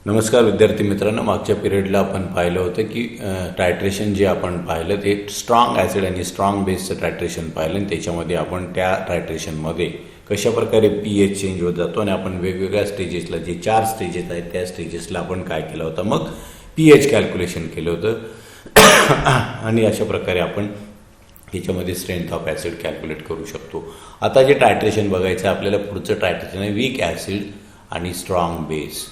नमस्कार विद्यार्थी मित्रांनो, मागच्या पिरियडला आपण पाहिलं होतं की टायट्रेशन जे आपण पाहिलं ते स्ट्रॉंग ॲसिड आणि स्ट्रॉंग बेसचं टायट्रेशन पाहिलं आणि त्याच्यामध्ये आपण त्या टायट्रेशनमध्ये कशा प्रकारे pH चेंज होत जातो आणि आपण वेगवेगळ्या स्टेजेसला जे 4 स्टेजेस आहेत त्या स्टेजेसला आपण काय केलं होतं, मग pH कॅल्क्युलेशन केलं होतं आणि अशा प्रकारे आपण याच्यामध्ये स्ट्रेंथ ऑफ ॲसिड कॅल्क्युलेट करू शकतो. आता जे टायट्रेशन बघायचं आहे आपल्याला, पुढचं टायट्रेशन आहे वीक ॲसिड आणि स्ट्रॉंग बेस.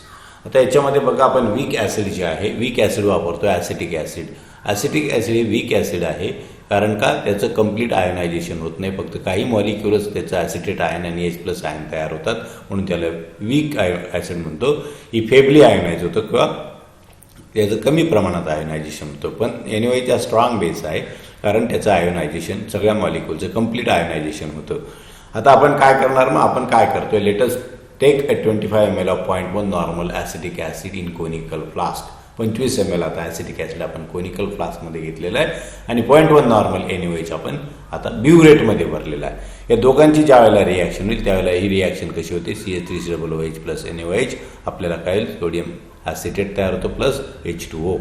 आता याच्यामध्ये बघा, आपण वीक ॲसिड जे आहे, वीक ॲसिड वापरतो ॲसिटिक ॲसिड. ॲसिटिक ॲसिड हे वीक ॲसिड आहे कारण का त्याचं कंप्लीट आयनायझेशन होत नाही, फक्त काही मॉलिक्युल्स त्याचं ॲसिटेट आयन आणि H+ आयन तयार होतात, म्हणून त्याला वीक ॲसिड म्हणतो. ही फेबली आयनाइज होतं किंवा त्याचं कमी प्रमाणात आयनायझेशन होतं. पण एनिवे त्या स्ट्रॉंग बेस आहे कारण त्याचं आयोनायझेशन सगळ्या मॉलिक्युलचं कंप्लीट आयोनायझेशन होतं. आता आपण काय करणार, मग आपण काय करतोय, let's take 25 ml of 0.1 normal acetic acid in conical flask. 25 ml आता ॲसिटिक ॲसिड आपण कोनिकल फ्लास्कमध्ये घेतलेलं आहे आणि 0.1 नॉर्मल NaOH आपण आता ब्युरेटमध्ये भरलेला आहे. या दोघांची ज्या वेळेला रिॲक्शन होईल त्यावेळेला ही रिॲक्शन कशी होते, CH3COOH प्लस NaOH आपल्याला काय सोडियम ॲसिटेट तयार होतो प्लस H2O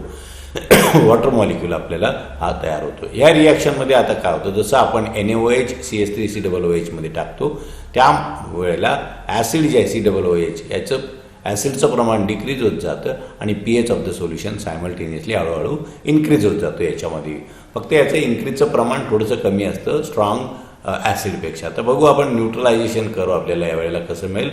वॉटर मॉलिक्यूल आपल्याला हा तयार होतो. या रिॲक्शनमध्ये आता काय होतं, जसं आपण NaOH CH3COOH मध्ये टाकतो त्या वेळेला ॲसिड जे आहे COOH याचं ॲसिडचं प्रमाण डिक्रीज होत जातं आणि pH of the solution simultaneously हळूहळू इन्क्रीज होत जातो. याच्यामध्ये फक्त याचं इन्क्रीजचं प्रमाण थोडंसं कमी असतं स्ट्रॉंग ॲसिडपेक्षा. तर बघू आपण न्यूट्रलायझेशन करू आपल्याला यावेळेला कसं मिळेल.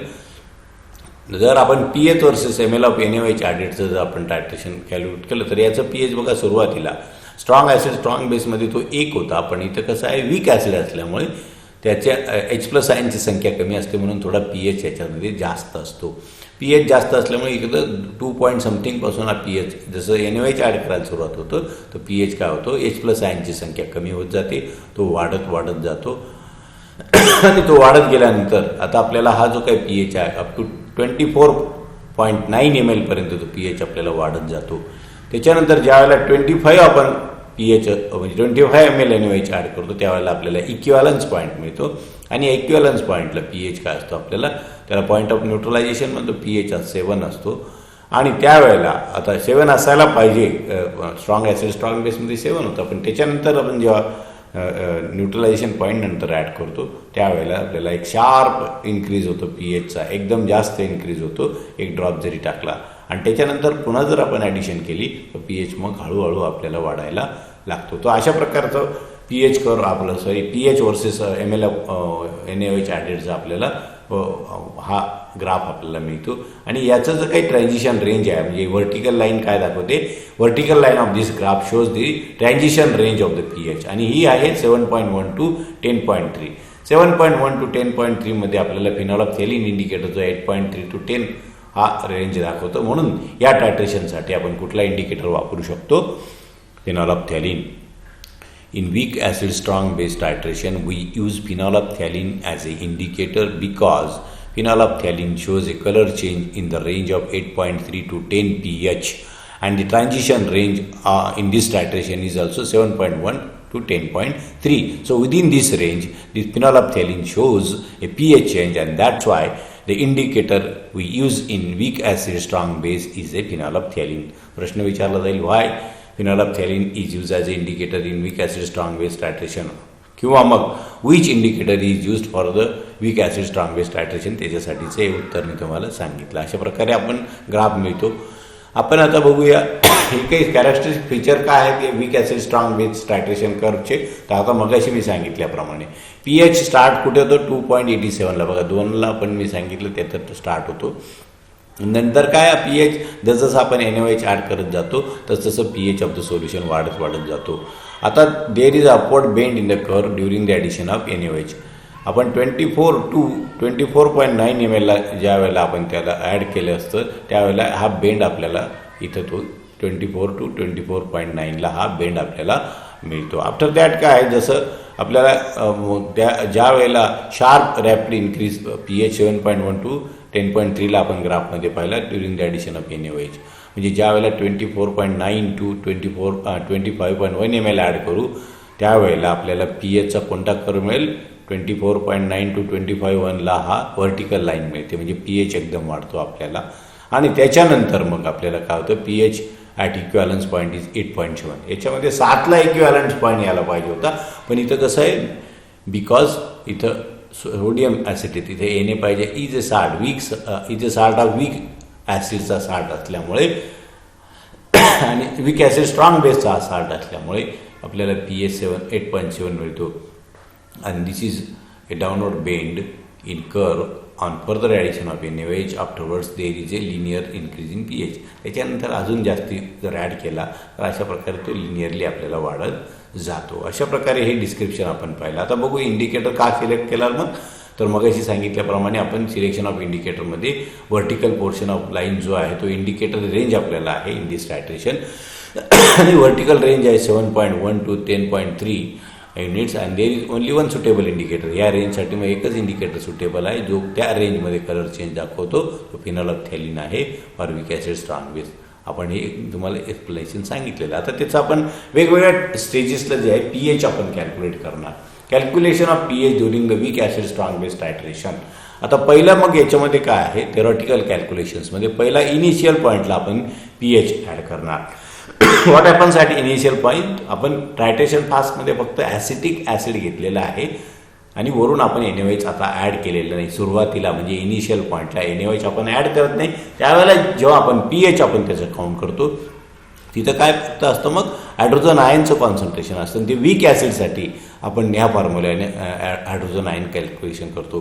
जर आपण pH versus ml of NaOH ॲडेडचं जर आपण टायट्रेशन कॅल्क्युलेट केलं तर याचं pH बघा, सुरुवातीला स्ट्रॉंग ॲसिड स्ट्रॉंग बेसमध्ये तो 1 होता, पण इथं कसं आहे वीक ॲसिड असल्यामुळे त्याच्या H+ आयनची संख्या कमी असते म्हणून थोडा pH याच्यामध्ये जास्त असतो. pH जास्त असल्यामुळे इकडं 2 पॉईंट समथिंगपासून हा pH, जसं NaOH ॲड करायला सुरुवात होतं तर pH काय होतो, H+ आयनची संख्या कमी होत जाते, तो वाढत जातो आणि तो वाढत गेल्यानंतर आता आपल्याला हा जो काही pH आहे अप टू 24.9 ml पर्यंत तो pH आपल्याला वाढत जातो. त्याच्यानंतर ज्यावेळेला 25 आपण pH म्हणजे 25 ml NaOH ॲड करतो त्यावेळेला आपल्याला इक्विव्हॅलन्स पॉईंट मिळतो आणि इक्विव्हॅलन्स पॉईंटला pH काय असतो आपल्याला, त्याला पॉईंट ऑफ न्यूट्रलायझेशन म्हणतो, pH 7 असतो. आणि त्यावेळेला आता 7 असायला पाहिजे, स्ट्रॉंग ॲसिड स्ट्रॉंग बेसमध्ये 7 होतं, पण त्याच्यानंतर आपण जेव्हा न्यूट्रलायझेशन पॉईंट नंतर ॲड करतो त्यावेळेला आपल्याला एक शार्प इन्क्रीज होतो pHचा, एकदम जास्त इन्क्रीज होतो एक ड्रॉप जरी टाकला. आणि त्याच्यानंतर पुन्हा जर आपण ॲडिशन केली तर pH मग हळूहळू आपल्याला वाढायला लागतो. तो अशा प्रकारचं pH कर्व आपलं pH वर्सेस ml NaOH ॲडेडचा आपल्याला हा ग्राफ आपल्याला मिळतो. आणि याचं जर काही ट्रान्झिशन रेंज आहे, म्हणजे व्हर्टिकल लाईन काय दाखवते, vertical line of this graph shows the transition range of the pH आणि ही आहे 7.1 टू 10.3. 7.1 टू 10.3 मध्ये आपल्याला फिनॉलफ्थॅलीन इंडिकेटर जो 8.3 टू 10 हा रेंज दाखवतो. म्हणून या टायट्रेशनसाठी आपण कुठला इंडिकेटर वापरू शकतो, फिनॉलफ्थॅलीन. In weak acid strong base titration, we use phenolphthalein as an indicator because phenolphthalein shows a color change in the range of 8.3 to 10 pH and the transition range in this titration is also 7.1 to 10.3. So within this range, the phenolphthalein shows a pH change and that's why the indicator we use in weak acid strong base is a phenolphthalein. प्रश्न विचारला जाईल, why phenolphthalein is used as an indicator in weak acid strong base titration, किंवा मग which indicator is used for the weak acid strong base titration, त्याच्यासाठीचं हे उत्तर मी तुम्हाला सांगितलं. अशा प्रकारे आपण ग्राफ मिळतो. आपण आता बघूया हे काही कॅरेक्टरिस्टिक फीचर काय आहे ते वीक ॲसिड स्ट्रॉंग बेस टायट्रेशन कर्वचे. तर आता मगाशी मी सांगितल्याप्रमाणे pH स्टार्ट कुठे होतो, 2.87ला बघा, 2ला पण मी सांगितलं त्याच्यात स्टार्ट होतो. नंतर काय pH जसं आपण NaOH ॲड करत जातो तसं pH ऑफ द सोल्युशन वाढत जातो. आता there is upward bend in the curve during the addition of NaOH. आपण 24 टू 24.9 ml ज्या वेळेला आपण त्याला ॲड केलं असतं त्यावेळेला हा बेंड आपल्याला इथं तो 24 टू 24.9ला हा बेंड आपल्याला मिळतो. आफ्टर दॅट काय आहे, जसं आपल्याला ज्या वेळेला sharp rapid increase pH 7.1 to 10.3ला आपण ग्राफमध्ये पाहिला during the addition of NaOH, म्हणजे ज्या वेळेला 24.9 टू 25.1 ml ॲड करू त्यावेळेला आपल्याला pHचा कोणता कर्व मिळेल, 24.9 टू 25.1ला हा व्हर्टिकल लाईन मिळते, म्हणजे pH एकदम वाढतो आपल्याला. आणि त्याच्यानंतर मग आपल्याला काय होतं pH at equivalence point is 8.7. याच्यामध्ये 7ला इक्विव्हॅलन्स पॉईंट यायला पाहिजे होता, पण इथं कसं आहे, बिकॉज इथं सोडियम ॲसिड इथे येणे पाहिजे इज ए साल्ट हा वीक ॲसिडचा साल्ट असल्यामुळे आणि वीक ॲसिड स्ट्रॉंग बेसचा हा साल्ट असल्यामुळे आपल्याला pH 8.7 मिळतो. and this is a downward bend in curve on further addition of NaOH. Afterwards there is a linear increase in pH. त्याच्यानंतर अजून जास्ती जर ॲड केला तर अशा प्रकारे तो लिनियरली आपल्याला वाढत जातो. अशा प्रकारे हे डिस्क्रिप्शन आपण पाहिलं. आता बघू इंडिकेटर का सिलेक्ट केला. मग तर मगाशी सांगितल्याप्रमाणे आपण सिलेक्शन ऑफ इंडिकेटरमध्ये व्हर्टिकल पोर्शन ऑफ लाईन जो आहे तो इंडिकेटर रेंज आपल्याला आहे इन दिस टायट्रेशन आणि व्हर्टिकल रेंज आहे 7.1 to 10.3 units and there is only one suitable indicator. या रेंजसाठी मग एकच इंडिकेटर सुटेबल आहे जो त्या रेंजमध्ये कलर चेंज दाखवतो. तो फिनॉल्फ्थॅलीन आहे for weak acid strong base. आपण हे तुम्हाला एक्सप्लेनेशन सांगितलेलं. आता त्याचं आपण वेगवेगळ्या स्टेजेसला जे आहे pH आपण कॅल्क्युलेट करणार. Calculation of pH during the weak acid strong base titration. आता पहिलं मग याच्यामध्ये काय आहे, थेरॉटिकल कॅल्क्युलेशन्समध्ये पहिला इनिशियल पॉईंटला आपण pH ॲड करणार. What happens at initial point, आपण टायट्रेशन फास्टमध्ये फक्त ॲसिटिक ॲसिड घेतलेला आहे आणि वरून आपण NaOH आता ॲड केलेलं नाही. सुरुवातीला म्हणजे इनिशियल पॉईंटला NaOH आपण ॲड करत नाही. त्यावेळेला जेव्हा आपण pH आपण त्याचं काउंट करतो तिथं काय फक्त असतं, मग हायड्रोजन आयनचं कॉन्सन्ट्रेशन असतं. ते वीक ॲसिडसाठी आपण ह्या फॉर्म्युल्याने हायड्रोजन आयन कॅल्क्युलेशन करतो.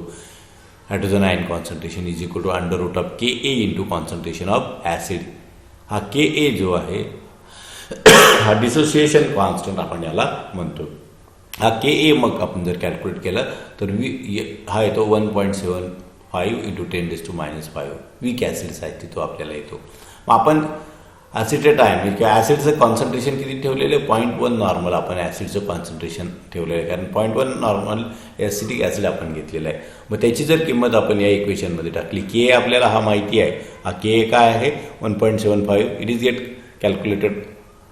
Hydrogen ion concentration is equal to under root of Ka into concentration of acid. हा Ka जो आहे हा डिसोसिएशन कॉन्स्टंट आपण याला म्हणतो. हा Ka मग आपण जर कॅल्क्युलेट केला तर हा येतो 1.75 इंटू 10⁻⁵ वीक ॲसिडसाठी तो आपल्याला येतो. मग आपण ॲसिटेट आयन किंवा ॲसिडचं कॉन्सन्ट्रेशन किती ठेवलेलं आहे, 0.1 नॉर्मल आपण ॲसिडचं कॉन्सन्ट्रेशन ठेवलेलं आहे, कारण 0.1 नॉर्मल ॲसिटिक ॲसिड आपण घेतलेलं आहे. मग त्याची जर किंमत आपण या इक्वेशनमध्ये टाकली, Ka आपल्याला हा माहिती आहे. हा Ka काय आहे 1.75. It is get calculated.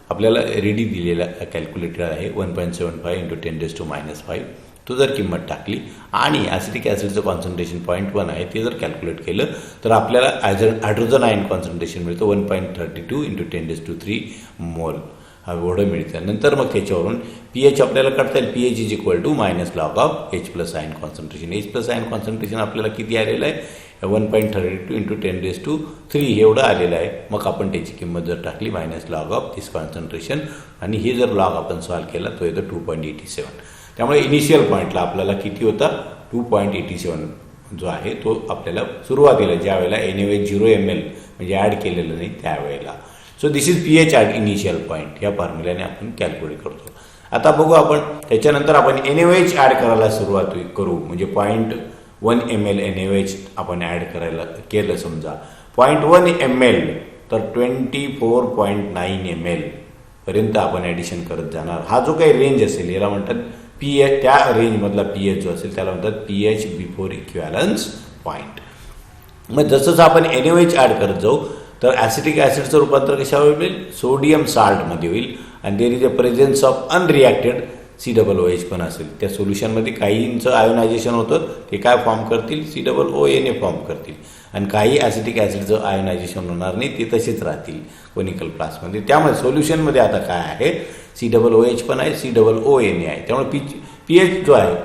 आपल्याला रेडी दिलेला कॅल्क्युलेटर आहे 1.75 इंटू 10⁻⁵. तो जर किंमत टाकली आणि ॲसिटिक ॲसिडचं कॉन्सन्ट्रेशन 0.1 आहे ते जर कॅल्क्युलेट केलं तर आपल्याला हायड्रोजन आयन कॉन्सन्ट्रेशन मिळतं 1.32 इंटू 10⁻³ मोल. हा एवढं मिळतं. नंतर मग त्याच्यावरून pH आपल्याला काढता येईल. pH is equal to minus log of H+ ion concentration. H+ ion concentration आपल्याला किती आलेलं आहे, 1.32 इंटू 10⁻³ एवढं आलेलं आहे. मग आपण त्याची किंमत जर टाकली minus log of this concentration आणि हे जर लॉग आपण सॉल्व केला तो येतो 2.87. त्यामुळे इनिशियल पॉईंटला आपल्याला किती होता 2.87 जो आहे तो आपल्याला सुरुवातीला ज्या वेळेला NaOH 0 ml म्हणजे ॲड केलेलं नाही त्यावेळेला. So this is pH at initial point. या फॉर्म्युल्याने आपण कॅल्क्युलेट करतो. आता बघू आपण त्याच्यानंतर आपण NaOH ॲड करायला सुरुवात करू. म्हणजे 0.1 ml NaOH आपण ॲड करायला केलं समजा 0.1 ml तर 24.9 ml पर्यंत आपण ॲडिशन करत जाणार. हा जो काही रेंज असेल याला म्हणतात pH. त्या रेंजमधला pH जो असेल त्याला म्हणतात pH बिफोर इक्विव्हॅलन्स पॉईंट. मग जसं आपण NaOH ॲड करत जाऊ तर ॲसिटिक ॲसिडचं रूपांतर कशावर होईल, सोडियम साल्टमध्ये होईल. आणि there is a presence of unreacted COOH पण असेल. त्या सोल्युशनमध्ये काहींचं आयोनायझेशन होतं ते काय फॉर्म करतील, COONA फॉर्म करतील. आणि काही ॲसिटिक ॲसिडचं आयोनायझेशन होणार नाही, ते तसेच राहतील कोनिकल प्लास्टमध्ये. त्यामुळे सोल्युशनमध्ये आता काय आहे, COOH पण आहे, COONA आहे. त्यामुळे pH जो आहे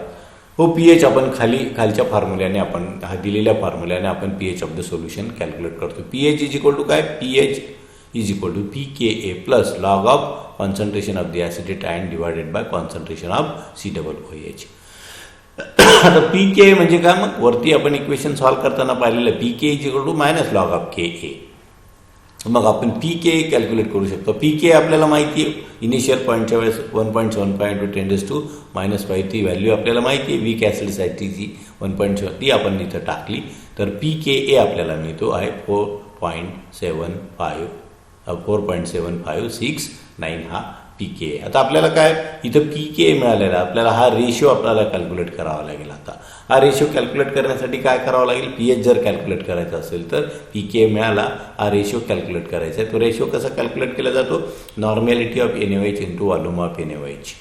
हो pH आपण खालच्या फॉर्म्युल्याने आपण हा दिलेल्या फॉर्म्युल्याने आपण pH of the solution calculate करतो. pH इज इक्वल टू काय, pH is equal to pKa plus log of concentration of the acetate ion divided by concentration of COOH. आता pKa म्हणजे काय, मग वरती आपण इक्वेशन सॉल्व्ह करताना पाहिलेलं pKa is equal to minus log of Ka. मग आपण pKa कॅल्क्युलेट करू शकतो. pKa आपल्याला माहिती आहे इनिशियल पॉईंटच्या वेळेस 1.75 इंटू 10⁻⁵ ती व्हॅल्यू आपल्याला माहिती आहे. वीक ॲसिडसाठीची 1.7 ती आपण इथं टाकली तर pKa आपल्याला मिळतो आहे 4.7569 हा pKa. आता आपल्याला काय इथं pKa मिळालेला आपल्याला हा रेशिओ आपल्याला कॅल्क्युलेट करावा लागेल. आता हा रेशिओ कॅल्क्युलेट करण्यासाठी काय करावं लागेल, pH जर कॅल्क्युलेट करायचा असेल तर pKa मिळाला, हा रेशिओ कॅल्क्युलेट करायचा आहे. तो रेशिओ कसा कॅल्क्युलेट केला जातो, normality of NaOH into volume of NaOH.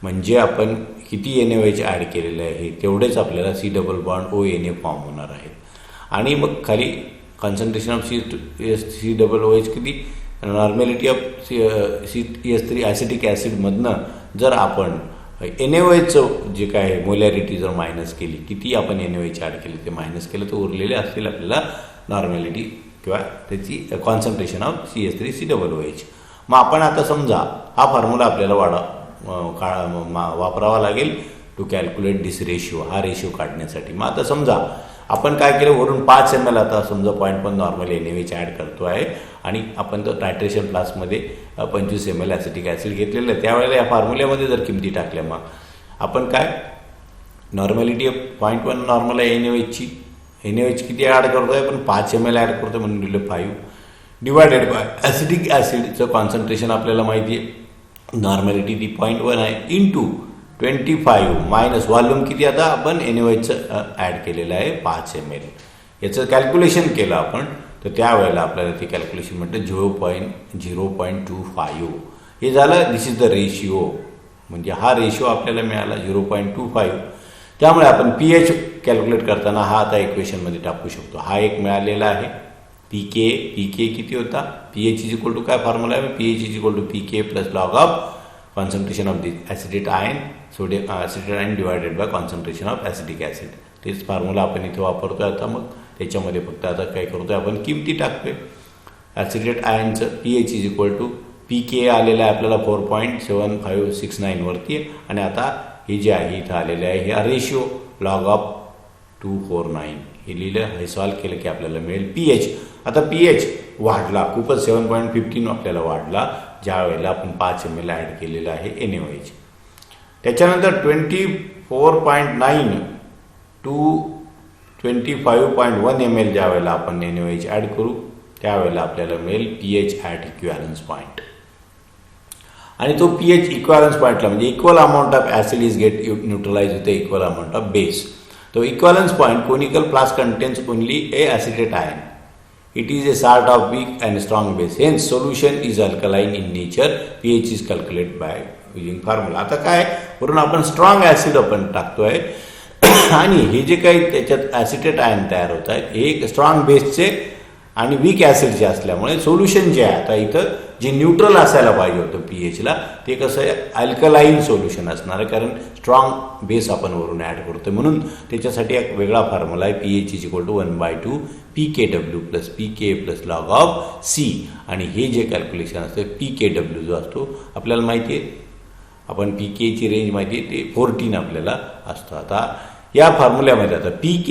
म्हणजे आपण किती NaOH ॲड केलेलं आहे तेवढेच आपल्याला C double bond ONA form होणार आहेत. आणि मग खाली कॉन्सन्ट्रेशन ऑफ CH3OH किती, नॉर्मॅलिटी ऑफ CH3 ॲसिटिक ॲसिडमधनं जर आपण NaOHचं जे काय मोलॅरिटी जर मायनस केली, किती आपण NaOH ॲड केली ते मायनस केलं तर उरलेले असतील आपल्याला नॉर्मॅलिटी किंवा त्याची कॉन्सन्ट्रेशन ऑफ CH3COOH. मग आपण आता समजा हा फॉर्म्युला आपल्याला वापरावा लागेल टू कॅल्क्युलेट दिस रेशिओ, हा रेशिओ काढण्यासाठी. मग आता समजा आपण काय केलं, वरून 5 ml आता समजा 0.5 नॉर्मल NaOH ॲड करतो आहे आणि आपण तर टायट्रेशन फ्लास्कमध्ये 25 ml ॲसिटिक ॲसिड घेतलेलं आहे. त्यावेळेला या फॉर्म्युल्यामध्ये जर किमती टाकल्या मग आपण काय नॉर्मॅलिटी 0.1 नॉर्मल आहे NaOHची, NaOH किती ॲड करतो आहे, पण 5 ml ॲड करतो म्हणून दिलं 5 डिवायडेड बाय ॲसिटिक ॲसिडचं कॉन्सन्ट्रेशन आपल्याला माहिती आहे, नॉर्मॅलिटी ती 0.1 आहे इंटू 25 मायनस व्हॉल्यूम किती आता आपण NaOHचं ॲड केलेलं आहे 5 ml. याचं कॅल्क्युलेशन केलं आपण तर त्यावेळेला आपल्याला ते कॅल्क्युलेशन म्हटलं 0.25. हे झालं, दिस इज द रेशिओ, म्हणजे हा रेशिओ आपल्याला मिळाला 0.25. त्यामुळे आपण pH कॅल्क्युलेट करताना हा आता इक्वेशनमध्ये टाकू शकतो. हा एक मिळालेला आहे pK किती होता, pH इज इक्वल टू काय फॉर्म्युला आहे, pH is equal to pK plus log of concentration of the acetate ion, sodium acetate ion divided by concentration of acetic acid. तेच फॉर्म्युला आपण इथे वापरतोय आता. मग त्याच्यामध्ये फक्त आता काय करतोय आपण, किमती टाकतोय. ॲसिडेट आयनचं pH is equal to pK आलेलं आहे आपल्याला 4.7569 वरती, आणि आता हे जे आहे इथं आलेलं आहे हे रेशिओ लॉग ऑफ 249 हे लिहिलं. हे सॉल्व केलं की आपल्याला मिळेल pH. आता pH वाढला खूपच, 7.15 आपल्याला वाढला ज्या वेळेला आपण 5 ml ॲड केलेलं आहे NaOH. त्याच्यानंतर 24.9 टू 25.1 ml ज्या वेळेला आपण NaOH ॲड करू त्यावेळेला आपल्याला मिळेल pH ॲट इक्विव्हॅलन्स पॉईंट. आणि तो pH इक्विव्हॅलन्स पॉईंटला म्हणजे equal amount of acid is get neutralise with equal amount of base. तो equivalence point conical flask contains only a acetate ion. It is a sort of weak and strong base. Hence, solution is alkaline in nature. pH is calculated by using formula. आता काय वरून आपण strong acid आपण टाकतोय आणि हे जे काही त्याच्यात ॲसिटेट आयन तयार होत आहेत हे स्ट्रॉंग बेसचे आणि वीक ॲसिडचे असल्यामुळे सोल्युशन जे आहे आता इथं जे न्यूट्रल असायला पाहिजे होतं pHला ते कसं आहे अल्कलाईन सोल्युशन असणार आहे, कारण स्ट्रॉंग बेस आपण वरून ॲड करतो. म्हणून त्याच्यासाठी एक वेगळा फॉर्म्युला आहे pH is equal to 1/2 pKw plus pK plus log of C. आणि हे जे कॅल्क्युलेशन असतं pKw जो असतो आपल्याला माहिती आहे, आपण pKची रेंज माहिती आहे ते 14 आपल्याला असतो. आता या फॉर्म्युल्यामध्ये आता pK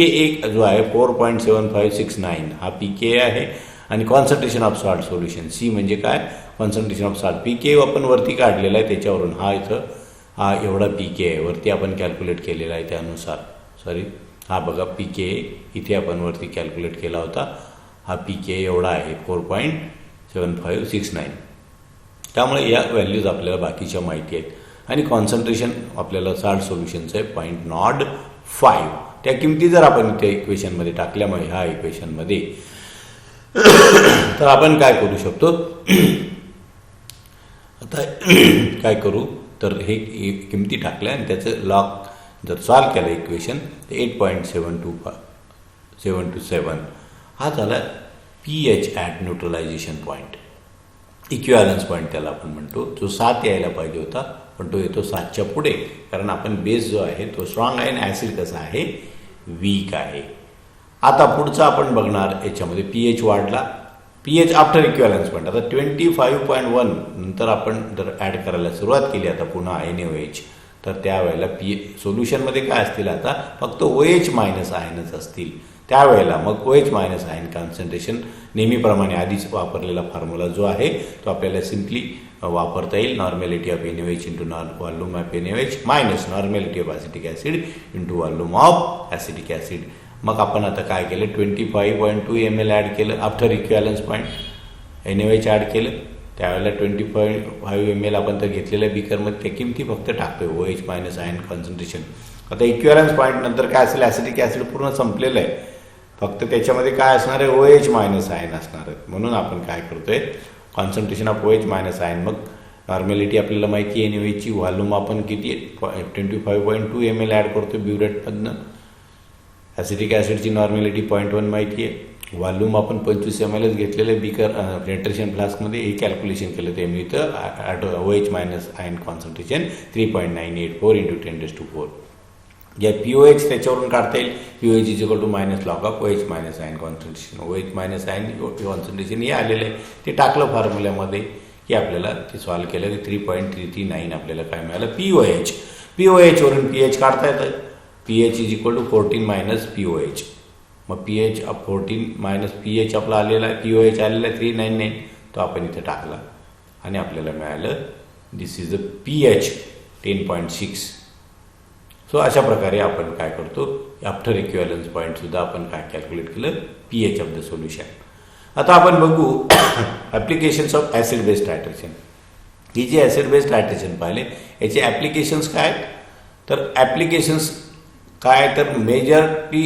जो आहे 4.7569 हा pK आहे आणि concentration of salt solution C म्हणजे काय कॉन्सन्ट्रेशन ऑफ सॉल्ट. pK आपण वरती काढलेला आहे त्याच्यावरून हा इथं हा एवढा pK आहे वरती आपण कॅल्क्युलेट केलेला आहे त्यानुसार. हा बघा pK इथे आपण वरती कॅल्क्युलेट केला होता, हा pK एवढा आहे 4.7569. त्यामुळे या व्हॅल्यूज आपल्याला बाकीच्या माहिती आहेत आणि कॉन्सन्ट्रेशन आपल्याला सॉल्ट सोल्युशनचं आहे 0.05. त्या किमती जर आपण इथे इक्वेशनमध्ये टाकल्यामुळे ह्या इक्वेशनमध्ये तर आपण काय करू शकतो, आता काय करू तर हे किमती टाकल्या आणि त्याचं लॉग जर सॉल्व केलं इक्वेशन तर 8.727 हा झाला pH at neutralisation point, equivalence point त्याला आपण म्हणतो. जो 7 यायला पाहिजे होता पण तो येतो 7च्या पुढे, कारण आपण बेस जो आहे तो स्ट्रॉंग आहे आणि ॲसिड कसा आहे वीक आहे. आता पुढचं आपण बघणार याच्यामध्ये pH वाढला, pH आफ्टर इक्विव्हॅलन्स पॉईंट. आता 25.1 नंतर आपण जर ॲड करायला सुरुवात केली आता पुन्हा NaOH तर त्यावेळेला सोल्युशनमध्ये काय असतील आता फक्त OH मायनस आयनच असतील. त्यावेळेला मग OH मायनस आयन कॉन्सन्ट्रेशन नेहमीप्रमाणे आधीच वापरलेला फॉर्म्युला जो आहे तो आपल्याला सिम्पली वापरता येईल. Normality of NaOH into volume of NaOH minus normality of acetic acid into volume of acetic acid. मग आपण आता काय केलं 25.2 ml ॲड केलं after equivalence point, NaOH add केलं त्यावेळेला 25 ml आपण तर घेतलेल्या बिकरमध्ये त्या किमती फक्त टाकतोय OH मायनस आयन कॉन्सन्ट्रेशन. आता इक्विव्हॅलन्स पॉईंट नंतर काय असेल ॲसिटिक ॲसिड पूर्ण संपलेलं आहे, फक्त त्याच्यामध्ये काय असणार आहे OH मायनस आयन असणार आहे. म्हणून आपण काय करतोय concentration of OH minus ion, मग नॉर्मॅलिटी आपल्याला माहिती आहे NaOHची, व्हॉल्यूम आपण किती 25.2 ml ॲड करतो ब्युरेटमधनं, ॲसिटिक ॲसिडची नॉर्मॅलिटी 0.1 माहिती आहे, व्हॉल्यूम आपण 25 ml घेतलेलं आहे बीकर टायट्रेशन फ्लास्कमध्ये, हे कॅल्क्युलेशन केलं ते मिळतं OH मायनस आयन कॉन्सन्ट्रेशन 3.984 × 10⁴. जे POH त्याच्यावरून काढता येईल. POH is equal to minus log of OH minus ion concentration. OH minus ion concentration हे आलेलं आहे, ते टाकलं फॉर्म्युल्यामध्ये की आपल्याला ते सॉल्व्ह केलं की 3.339 आपल्याला काय मिळालं POH. POH वरून pH काढता येतं. pH is equal to 14 minus POH. मग pH 14 मायनस pH आपला आलेला आहे, POH आलेला आहे 399, तो आपण इथे टाकला आणि आपल्याला मिळालं दिस इज द pH 10.6. सो अशा प्रकारे आपण काय करतो, आफ्टर इक्विव्हॅलन्स पॉईंट सुद्धा आपण काय कॅल्क्युलेट केलं pH ऑफ द सोल्युशन. आता आपण बघू applications of acid based titration. ही जी ॲसिड बेस्ड टायट्रेशन पाहिले याचे ॲप्लिकेशन्स काय, तर ॲप्लिकेशन्स काय तर मेजरली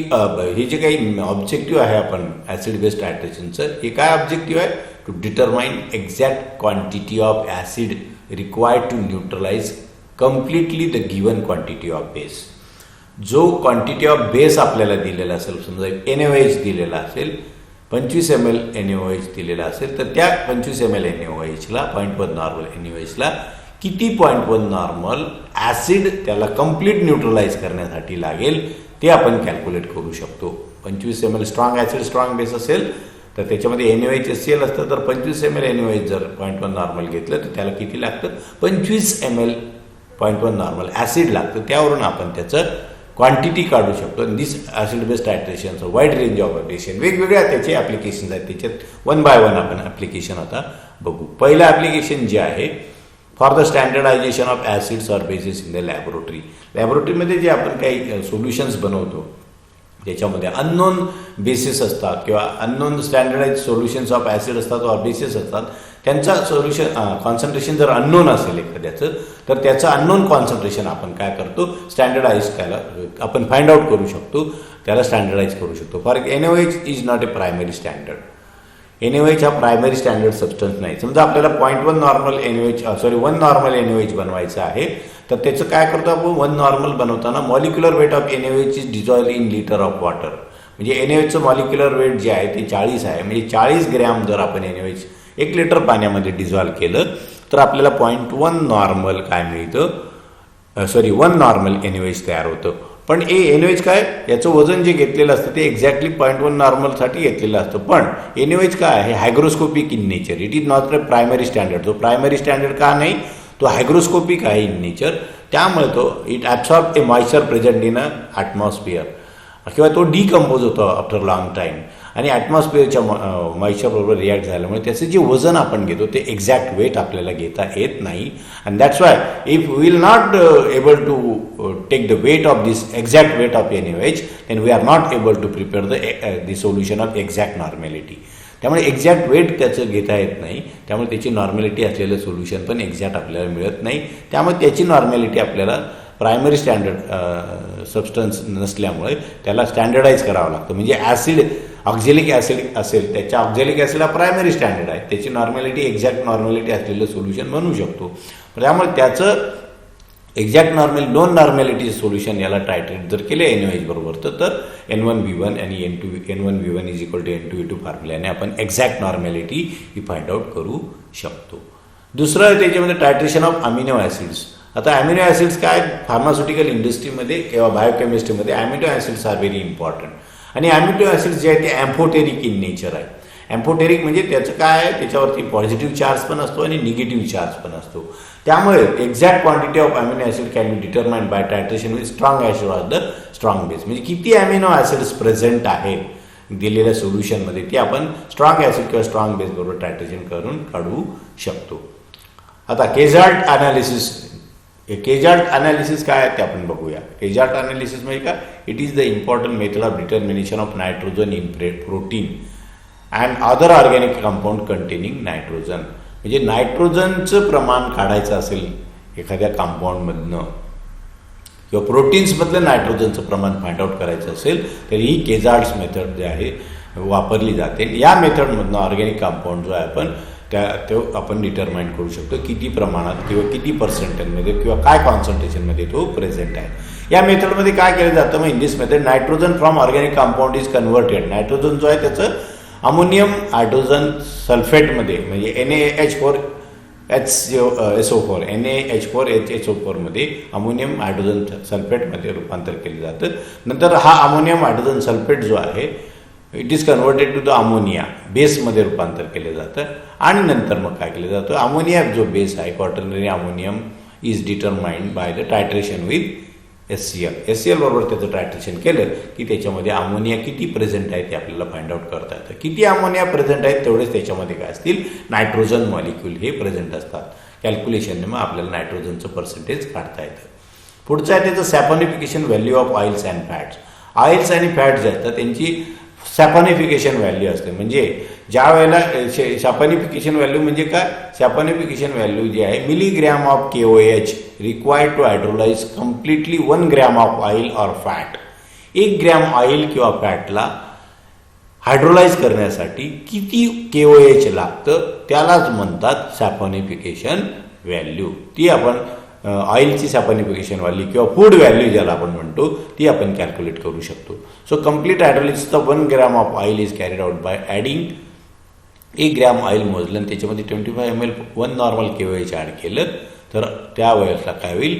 हे जे काही ऑब्जेक्टिव्ह आहे आपण ॲसिड बेस्ड टायट्रेशनचं, हे काय ऑब्जेक्टिव्ह आहे, to determine exact quantity of acid required to neutralize completely the given quantity of base. जो क्वांटिटी ऑफ बेस आपल्याला दिलेला असेल, समजा NaOH दिलेला असेल, 25 ml NaOH दिलेला असेल, तर त्या 25 ml NaOHला 0.1 नॉर्मल NaOHला किती 0.1 नॉर्मल ॲसिड त्याला कम्प्लीट न्यूट्रलाइज करण्यासाठी लागेल ते आपण कॅल्क्युलेट करू शकतो. 25 ml strong acid strong base असेल तर त्याच्यामध्ये NaOH HCl असतं, तर 25 ml NaOH जर 0.1 नॉर्मल घेतलं तर त्याला किती लागतं, 25 ml 0.1 नॉर्मल ॲसिड लागतं. त्यावरून आपण त्याचं क्वांटिटी काढू शकतो. दिस ॲसिड बेस्ड टायट्रेशनचं वाईड रेंज ऑफ ॲप्लिकेशन, वेगवेगळ्या त्याचे ॲप्लिकेशन्स आहेत. त्याच्यात 1 बाय 1 आपण ॲप्लिकेशन आता बघू. पहिलं ॲप्लिकेशन जे आहे for the standardisation of acids or bases in the laboratory. लॅबोरेटरीमध्ये जे आपण काही सोल्युशन्स बनवतो ज्याच्यामध्ये अननोन बेसिस असतात किंवा unknown standardise solutions of acid असतात ऑर बेसिस असतात, त्यांचा सोल्युशन कॉन्सन्ट्रेशन जर अननोन असेल एखाद्याचं, तर त्याचं अननोन कॉन्सन्ट्रेशन आपण काय करतो, स्टँडर्डाइज त्याला आपण फाइंड आउट करू शकतो, त्याला स्टँडर्डाइज करू शकतो. For NaOH is not a primary standard. NaOH हा प्रायमरी स्टँडर्ड सबस्टन्स नाही. समजा आपल्याला 0.1 नॉर्मल NaOH 1 नॉर्मल NaOH बनवायचं आहे, तर त्याचं काय करतो आपण, 1 नॉर्मल बनवताना molecular weight of NaOH is dissolve in litre of water. म्हणजे NaOHचं मॉलिक्युलर वेट जे आहे ते 40 आहे. म्हणजे 40 ग्रॅम जर आपण NaOH 1 लिटर पाण्यामध्ये डिझॉल्व केलं तर आपल्याला 0.1 नॉर्मल काय मिळतं, 1 नॉर्मल NaOH तयार होतं. पण NaOH काय, याचं वजन जे घेतलेलं असतं ते एक्झॅक्टली 0.1 नॉर्मलसाठी घेतलेलं असतं. पण NaOH काय आहे, hygroscopic in nature. It is not a primary standard. तो प्रायमरी स्टँडर्ड का नाही, तो हायग्रोस्कोपिक आहे इन नेचर. त्यामुळे तो it absorb A moisture present in a atmosphere, किंवा तो डिकम्पोज होतो आफ्टर लॉंग टाईम, आणि ॲटमॉस्फिअरच्या मॉइश्चरबरोबर रिॲक्ट झाल्यामुळे त्याचं जे वजन आपण घेतो ते एक्झॅक्ट वेट आपल्याला घेता येत नाही. And that's why if we will not able to take the weight of this exact weight of NaOH, then we are not able to prepare the solution of exact normality. त्यामुळे exact weight त्याचं घेता येत नाही, त्यामुळे त्याची नॉर्मॅलिटी असलेलं solution पण exact आपल्याला मिळत नाही. त्यामुळे त्याची नॉर्मॅलिटी आपल्याला प्रायमरी स्टँडर्ड सबस्टन्स नसल्यामुळे त्याला स्टँडर्डाइज करावं लागतं. म्हणजे ॲसिड ऑक्झॅलिक ॲसिड असेल, त्याच्या ऑक्झॅलिक ॲसिडला प्रायमरी स्टँडर्ड आहे, त्याची नॉर्मॅलिटी एक्झॅक्ट नॉर्मॅलिटी असलेलं सोल्युशन बनवू शकतो. त्यामुळे त्याचं एक्झॅक्ट नॉन नॉर्मॅलिटी सोल्युशन याला टायट्रेट जर केले NaOH बरोबर तर N1V1 आणि N1V1 is equal to N2V2 फॉर्म्युल्याने आपण एक्झॅक्ट नॉर्मॅलिटी ही फाइंड आउट करू शकतो. दुसरं त्याच्यामध्ये टायट्रेशन ऑफ अमिनो ॲसिड्स. आता अमिनो ॲसिड्स काय, फार्मास्युटिकल इंडस्ट्रीमध्ये किंवा बायोकेमिस्ट्रीमध्ये amino acids are very important. आणि अमिनो ॲसिड्स जे आहे ते ॲम्फोटेरिक इन नेचर आहे. ॲम्फोटेरिक म्हणजे त्याचं काय आहे, त्याच्यावरती पॉझिटिव्ह चार्ज पण असतो आणि निगेटिव्ह चार्ज पण असतो. त्यामुळे exact quantity of amino acid can be determined by titration with strong acid or the strong base. म्हणजे किती अमिनो ॲसिड्स प्रेझेंट आहेत दिलेल्या सोल्युशनमध्ये ते आपण स्ट्रॉंग ॲसिड किंवा स्ट्रॉंग बेस बरोबर टायट्रेशन करून काढू शकतो. आता केझार्ट अनालिसिस. केझार्ट अनालिसिस काय आहे ते आपण बघूया. केझार्ट अनालिसिस म्हणजे काय, it is the important method of determination of nitrogen in protein and other organic compound containing nitrogen. म्हणजे नायट्रोजनचं प्रमाण काढायचं असेल एखाद्या कंपाऊंडमधनं किंवा प्रोटीन्समधलं नायट्रोजनचं प्रमाण फाइंड आउट करायचं असेल तर ही केझार्ट्स मेथड जे आहे वापरली जाते. या मेथडमधनं ऑर्गॅनिक कंपाऊंड जो आहे आपण तो आपण डिटरमाइन करू शकतो किती प्रमाणात किंवा किती पर्सेंटेजमध्ये किंवा काय कॉन्सन्ट्रेशनमध्ये तो प्रेझेंट आहे. या मेथडमध्ये काय केलं जातं, मग in this method nitrogen from organic compound is converted. Nitrogen जो आहे त्याचं अमोनियम हायड्रोजन सल्फेटमध्ये म्हणजे NaH4 SO4 NaH4HSO4 मध्ये अमोनियम हायड्रोजन सल्फेटमध्ये रूपांतर केलं जातं. नंतर हा अमोनियम हायड्रोजन सल्फेट जो आहे it is converted to the ammonia बेसमध्ये रूपांतर केलं जातं. आणि नंतर मग काय केलं जातं, अमोनिया जो बेस आहे quaternary ammonium is determined by the titration with HCl बरोबर त्याचं टायट्रेशन केलं की त्याच्यामध्ये अमोनिया किती प्रेझेंट आहे ते आपल्याला फाइंड आउट करता येतं. किती अमोनिया प्रेझेंट आहेत तेवढेच त्याच्यामध्ये काय असतील, नायट्रोजन मॉलिक्यूल हे प्रेझेंट असतात. कॅल्क्युलेशनने मग आपल्याला नायट्रोजनचं पर्सेंटेज काढता येतं. पुढचं आहे त्याचं saponification value of oils and fats. Oils आणि फॅट्स जे असतात त्यांची सॅपॉनिफिकेशन व्हॅल्यू असते. म्हणजे ज्या वेळेला सॅपॉनिफिकेशन व्हॅल्यू म्हणजे काय, सॅपॉनिफिकेशन व्हॅल्यू जी आहे milligram of KOH required to hydrolyze completely 1 gram of oil or fat. 1 gram oil किंवा फॅटला हायड्रोलाइज करण्यासाठी किती KOH लागतं त्यालाच म्हणतात सॅपॉनिफिकेशन व्हॅल्यू. ती आपण ऑइलची सॅपॉनिफिकेशन व्हॅल्यू किंवा फूड व्हॅल्यू ज्याला आपण म्हणतो ती आपण कॅल्क्युलेट करू शकतो. सो कम्प्लीट हायड्रोलिसिसचा 1 gram of oil is carried out by adding 1 gram oil मोजलं आणि त्याच्यामध्ये 25 ml 1 नॉर्मल KOH ॲड केलं तर त्यावेळेसला काय होईल,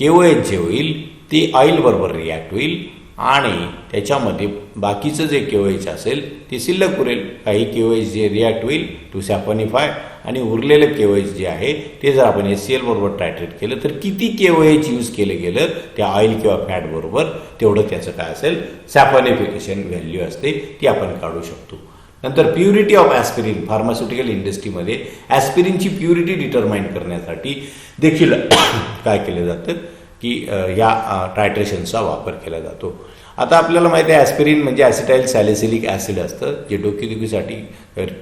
KOH जे होईल ते ऑइल बरोबर रिॲक्ट होईल आणि त्याच्यामध्ये बाकीचं जे KOH असेल ते शिल्लक उरेल. काही KOH जे रिॲक्ट होईल टू सॅपॉनिफाय आणि उरलेलं KOH जे आहे ते जर आपण HCl बरोबर टायट्रेट केलं तर किती KOH यूज केलं गेलं त्या ऑइल किंवा फॅट बरोबर तेवढं त्याचं काय असेल सॅपॉनिफिकेशन व्हॅल्यू असते ती आपण काढू शकतो. नंतर प्युरिटी ऑफ ॲस्पिरिन. फार्मास्युटिकल इंडस्ट्रीमध्ये ॲस्पिरिनची प्युरिटी डिटरमाइन करण्यासाठी देखील काय केलं जातं की या टायट्रेशनचा वापर केला जातो. आता आपल्याला माहिती आहे ॲस्पिरिन म्हणजे ॲसिटाइल सॅलिसिलिक ॲसिड असतं जे डोकेदुखीसाठी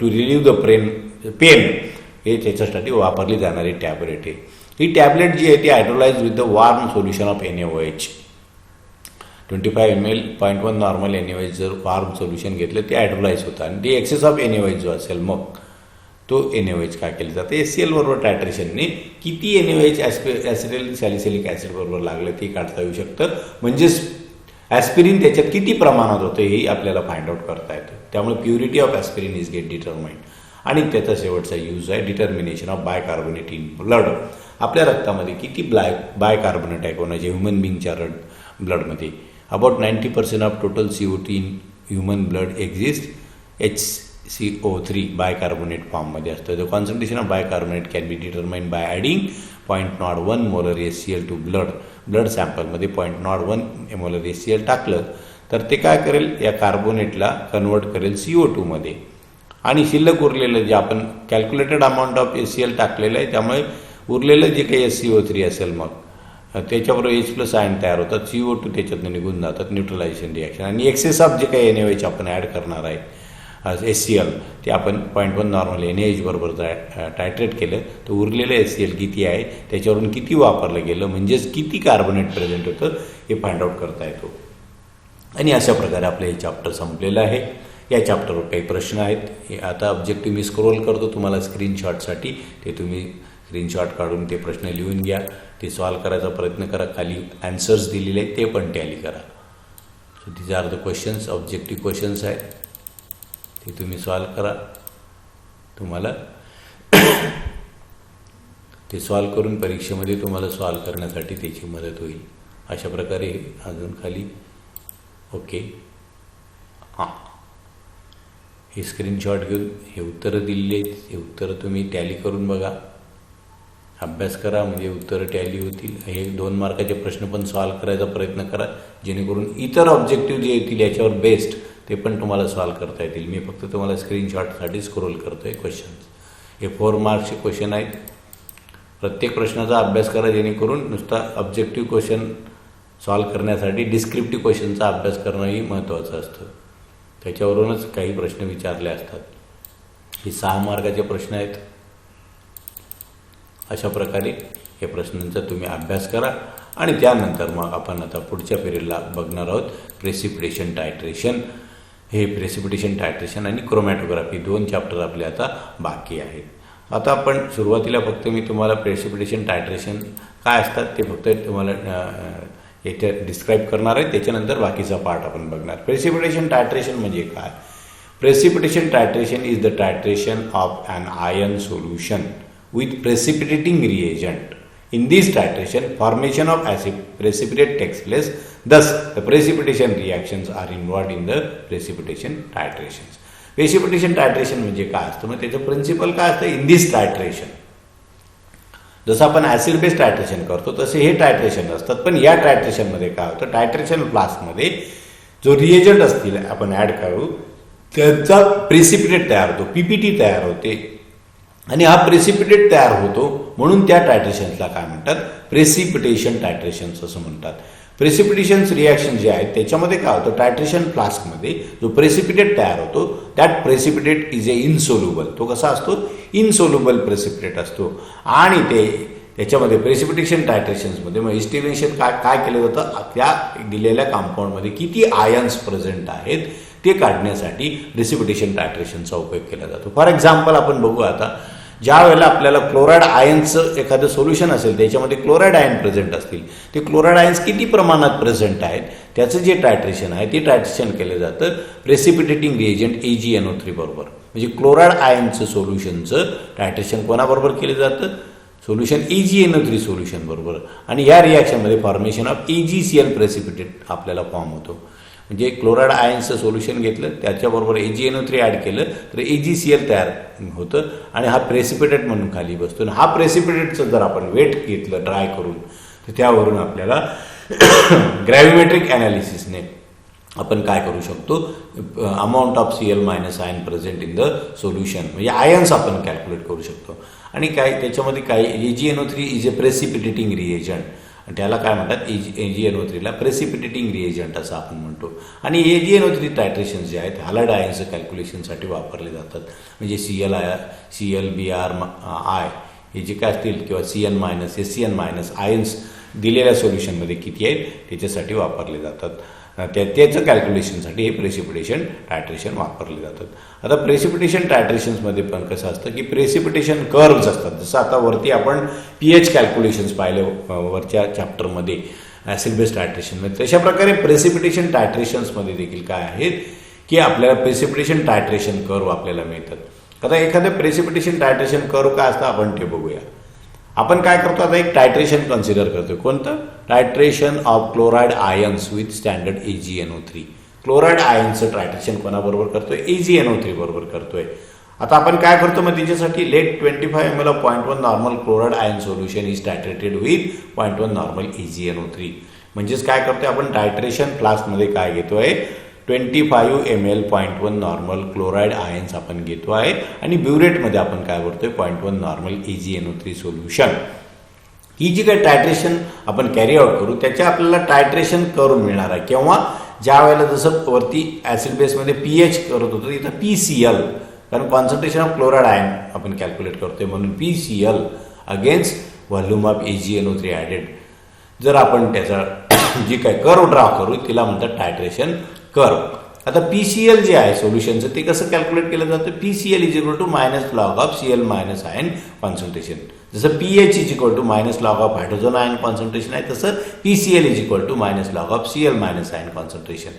टू रिलीव्ह द पेन हे त्याच्यासाठी वापरली जाणारी टॅबलेट आहे. ही टॅबलेट जी आहे ती hydrolyze with the warm solution of NaOH. 25 ml 0.1 normal NaOH जर वॉर्म सोल्युशन घेतलं ते हायड्रोलाइज होतं आणि ते एक्सेस ऑफ NaOH जो असेल मग तो NaOH काय केलं जातं HCl बरोबर टायट्रेशनने किती NaOH ॲसिटाइल सॅलिसिलिक ॲसिड बरोबर लागलं ते काढता येऊ शकतं. म्हणजेच ॲस्पिरिन त्याच्यात किती प्रमाणात होतं हे आपल्याला फाइंड आउट करता येतं. त्यामुळे purity of aspirin is get determined. आणि त्याचा शेवटचा यूज आहे determination of bicarbonate in blood. आपल्या रक्तामध्ये किती बायकार्बोनेट आहे कोणाच्या ह्युमन बिंगच्या ब्लडमध्ये. About 90% of total CO2 in human blood exist HCO3 bicarbonate फॉर्ममध्ये असतं. The concentration of bicarbonate can be determined by adding 0.01 molar HCl to blood सॅम्पलमध्ये 0.01 मोलर HCl टाकलं तर ते काय करेल या कार्बोनेटला कन्वर्ट करेल CO2 मध्ये आणि शिल्लक उरलेलं जे आपण कॅल्क्युलेटेड अमाऊंट ऑफ HCl टाकलेलं आहे त्यामुळे उरलेलं जे काही SCO3 असेल मग त्याच्याबरोबर H+ आयन तयार होतात, CO2 त्याच्यातून निघून जातात न्यूट्रलायझेशन रिॲक्शन आणि एक्सेस ऑफ जे काही NaOH आपण ॲड करणार आहे HCl ते आपण 0.1 नॉर्मल NaOH बरोबर टायट्रेट केलं तर उरलेलं HCl किती आहे त्याच्यावरून किती वापरलं गेलं म्हणजेच किती कार्बोनेट प्रेझेंट होतं हे फाइंड आउट करता येतो. आणि अशा प्रकारे आपलं हे चॅप्टर संपलेलं आहे. या चॅप्टरवर काही प्रश्न आहेत. आता ऑब्जेक्टिव्ह मी स्क्रोल करतो तुम्हाला स्क्रीनशॉटसाठी, ते तुम्ही स्क्रीनशॉट काढून ते प्रश्न लिहून घ्या, ते सॉल्व करायचा प्रयत्न करा. खाली ॲन्सर्स दिलेले आहेत ते पण टॅली करा. So these are the questions, objective questions आहेत ते तुम्ही सॉल्व करा. तुम्हाला ते सॉल्व करून परीक्षेमध्ये तुम्हाला सॉल्व करण्यासाठी त्याची मदत होईल. अशा प्रकारे अजून खाली ओके हां हे स्क्रीनशॉट घेऊन हे उत्तरं दिलेली आहेत. हे उत्तरं तुम्ही टॅली करून बघा, अभ्यास करा म्हणजे उत्तरं टॅली होतील. हे 2 मार्काचे प्रश्न पण सॉल्व करायचा प्रयत्न करा जेणेकरून इतर ऑब्जेक्टिव्ह जे येतील याच्यावर बेस्ड ते पण तुम्हाला सॉल्व करता येतील. मी फक्त तुम्हाला स्क्रीनशॉटसाठी स्क्रोल करतो आहे क्वेश्चन्स. हे 4 मार्क्सचे क्वेश्चन आहेत. प्रत्येक प्रश्नाचा अभ्यास करा जेणेकरून नुसता ऑब्जेक्टिव्ह क्वेश्चन सॉल्व करण्यासाठी डिस्क्रिप्टिव्ह क्वेश्चनचा अभ्यास करणंही महत्त्वाचं असतं. त्याच्यावरूनच काही प्रश्न विचारले असतात. हे 6 मार्काचे प्रश्न आहेत. अशा प्रकारे हे प्रश्नांचा तुम्ही अभ्यास करा आणि त्यानंतर मग आपण आता पुढच्या पिरियडला बघणार आहोत प्रेसिपिटेशन टायट्रेशन. हे प्रेसिपिटेशन टायट्रेशन आणि क्रोमॅटोग्राफी 2 चॅप्टर आपले आता बाकी आहेत. आता आपण सुरुवातीला फक्त मी तुम्हाला प्रेसिपिटेशन टायट्रेशन काय असतात ते फक्त तुम्हाला याच्या डिस्क्राईब करणार आहे. त्याच्यानंतर बाकीचा पार्ट आपण बघणार. प्रेसिपिटेशन टायट्रेशन म्हणजे काय, Precipitation titration is the titration of an ion solution with precipitating reagent. In this titration, formation of acid precipitate takes place. Thus, the precipitation reactions are involved in the precipitation titrations. Precipitation titration म्हणजे काय असतं? मग त्याचं principal काय असतं? In this टायट्रेशन, जसं आपण acid base टायट्रेशन करतो तसे हे टायट्रेशन असतात. पण या टायट्रेशनमध्ये काय होतं? टायट्रेशन फ्लास्कमध्ये जो रिएजंट असतील आपण ऍड करू त्याचा प्रेसिपिटेट तयार होतो, पीपीटी तयार होते आणि हा प्रेसिपिटेट तयार होतो म्हणून त्या टायट्रेशन्सला काय म्हणतात? प्रेसिपिटेशन टायट्रेशन्स असं म्हणतात. प्रेसिपिटेशन रिॲक्शन जे आहेत त्याच्यामध्ये काय होतं? टायट्रेशन फ्लास्कमध्ये जो प्रेसिपिटेट तयार होतो that precipitate is a insoluble. तो कसा असतो? इनसोल्युबल प्रेसिपिटेट असतो. आणि त्याच्यामध्ये प्रेसिपिटेशन टायट्रेशन्समध्ये मग एस्टिमेशन काय केलं जातं? त्या दिलेल्या कंपाऊंडमध्ये किती आयन्स प्रेझेंट आहेत ते काढण्यासाठी प्रेसिपिटेशन टायट्रेशनचा उपयोग केला जातो. फॉर एक्झाम्पल आपण बघू आता, ज्या वेळेला आपल्याला क्लोराईड आयन्सचं एखादं सोल्युशन असेल त्याच्यामध्ये क्लोराईड आयन प्रेझेंट असतील, ते क्लोराईड आयन्स किती प्रमाणात प्रेझेंट आहेत त्याचं जे टायट्रेशन आहे ते टायट्रेशन केलं जातं प्रेसिपिटेटिंग रिएजंट AgNO3 बरोबर. म्हणजे क्लोराईड आयनचं सोल्युशनचं टायट्रेशन कोणाबरोबर केलं जातं? सोल्युशन AgNO3 सोल्युशन बरोबर. आणि या रिॲक्शनमध्ये फॉर्मेशन ऑफ AgCl प्रेसिपिटेट आपल्याला फॉर्म होतो. म्हणजे क्लोराईड आयन्सचं सोल्युशन घेतलं त्याच्याबरोबर AgNO3 ॲड केलं तर AgCl तयार होतं आणि हा प्रेसिपिटेट म्हणून खाली बसतो. आणि हा प्रेसिपिटेटचं जर आपण वेट घेतलं ड्राय करून तर त्यावरून आपल्याला ग्रॅव्हिमेट्रिक ॲनालिसिसने आपण काय करू शकतो? Amount of Cl minus ion present in the solution म्हणजे आयन्स आपण कॅल्क्युलेट करू शकतो. आणि काय त्याच्यामध्ये काय AgNO3 is a precipitating reagent आणि त्याला काय म्हणतात? AgNO3ला प्रेसिपिटेटिंग रिएजंट असं आपण म्हणतो. आणि AgNO3 टायट्रेशन जे आहेत हॅलाइड आयन्सचं कॅल्क्युलेशनसाठी वापरले जातात. म्हणजे ClBr I हे जे काय असतील किंवा Cn minus SCn minus ions दिलेल्या सोल्युशनमध्ये किती आहेत त्याच्यासाठी वापरले जातात. त्याचं कॅल्क्युलेशनसाठी हे प्रेसिपिटेशन टायट्रेशन वापरले जातात. आता प्रेसिपिटेशन टायट्रेशन्समध्ये पण कसं असतं की प्रेसिपिटेशन कर्व्स असतात. जसं आता वरती आपण pH कॅल्क्युलेशन्स पाहिले वरच्या चॅप्टरमध्ये ॲसिड बेस टायट्रेशनमध्ये, तशा प्रकारे प्रेसिपिटेशन टायट्रेशन्समध्ये देखील काय आहेत की आपल्याला प्रेसिपिटेशन टायट्रेशन कर्व आपल्याला मिळतात. आता एखादं प्रेसिपिटेशन टायट्रेशन कर्व काय असतं आपण ते बघूया. आपण काय करतो? आता एक टायट्रेशन कन्सिडर करतो. कोणतं? Titration of chloride ions with standard AgNO3. Chloride आयन्सचं टायट्रेशन कोणाबरोबर करतोय? AgNO3 बरोबर करतोय. आता आपण काय करतो मग त्याच्यासाठी? Let 25 ml of 0.1 normal chloride ion solution is titrated with 0.1 normal AgNO3. म्हणजेच काय करतोय आपण? टायट्रेशन फ्लास्कमध्ये काय घेतोय? 25 ml 0.1 नॉर्मल क्लोराईड आयन्स आपण घेतो आहे आणि ब्युरेटमध्ये आपण काय करतोय? 0.1 नॉर्मल AgNO3 सोल्युशन. ही जी काही टायट्रेशन आपण कॅरी आउट करू त्याच्या आपल्याला टायट्रेशन करून मिळणार आहे. केव्हा? ज्या वेळेला जसं वरती ॲसिड बेसमध्ये pH करत होतो इथं PCl, कारण कॉन्सन्ट्रेशन ऑफ क्लोराईड आयन आपण कॅल्क्युलेट करतोय म्हणून PCl against volume of AgNO3 added. जर आपण त्याचा जी काय कर्व ड्रा करू तिला म्हणतात टायट्रेशन कर्व. आता PCl जे आहे सोल्युशनचं ते कसं कॅल्क्युलेट केलं जातं? PCl is equal to minus log of Cl minus ion concentration. जसं pH is equal to minus log of hydrogen ion concentration आहे तसं PCl is equal to minus log of Cl minus ion concentration.